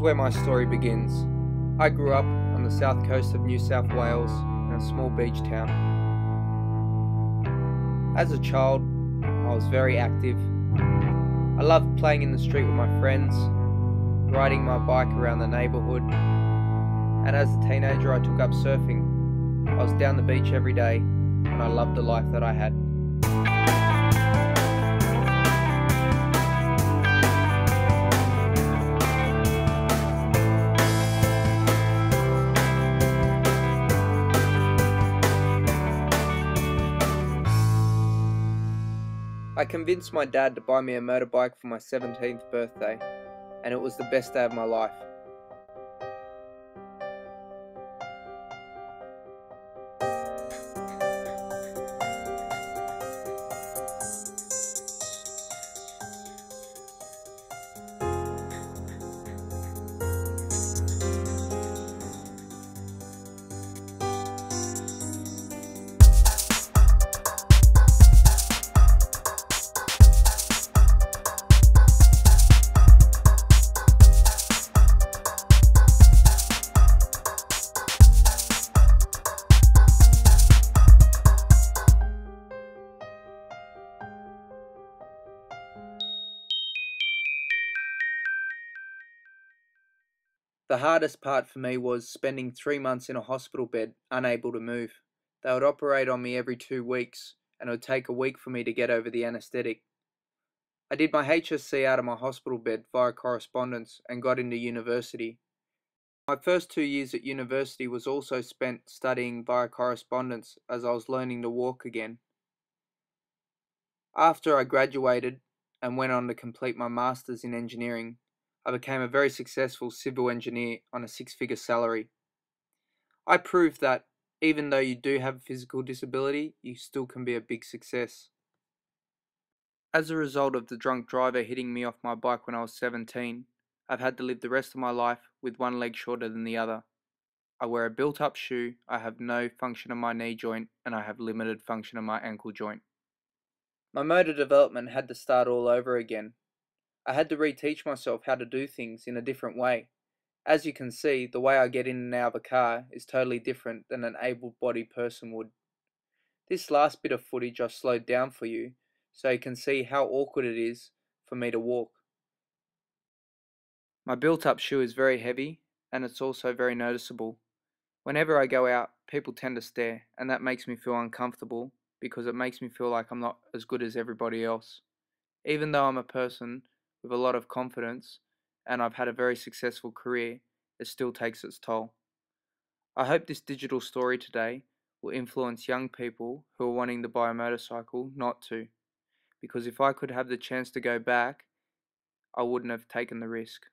where my story begins. I grew up on the south coast of New South Wales in a small beach town. As a child, I was very active. I loved playing in the street with my friends, riding my bike around the neighbourhood, and as a teenager I took up surfing. I was down the beach every day, and I loved the life that I had. I convinced my dad to buy me a motorbike for my 17th birthday, and it was the best day of my life. The hardest part for me was spending 3 months in a hospital bed, unable to move. They would operate on me every 2 weeks, and it would take a week for me to get over the anaesthetic. I did my HSC out of my hospital bed via correspondence and got into university. My first 2 years at university was also spent studying via correspondence as I was learning to walk again. After I graduated and went on to complete my Masters in Engineering, I became a very successful civil engineer on a 6-figure salary. I proved that even though you do have a physical disability, you still can be a big success. As a result of the drunk driver hitting me off my bike when I was 17, I've had to live the rest of my life with one leg shorter than the other. I wear a built-up shoe, I have no function of my knee joint, and I have limited function of my ankle joint. My motor development had to start all over again. I had to reteach myself how to do things in a different way. As you can see, the way I get in and out of a car is totally different than an able-bodied person would. This last bit of footage I've slowed down for you, so you can see how awkward it is for me to walk. My built-up shoe is very heavy, and it's also very noticeable. Whenever I go out, people tend to stare, and that makes me feel uncomfortable because it makes me feel like I'm not as good as everybody else. Even though I'm a person with a lot of confidence and I've had a very successful career, it still takes its toll. I hope this digital story today will influence young people who are wanting to buy a motorcycle not to, because if I could have the chance to go back, I wouldn't have taken the risk.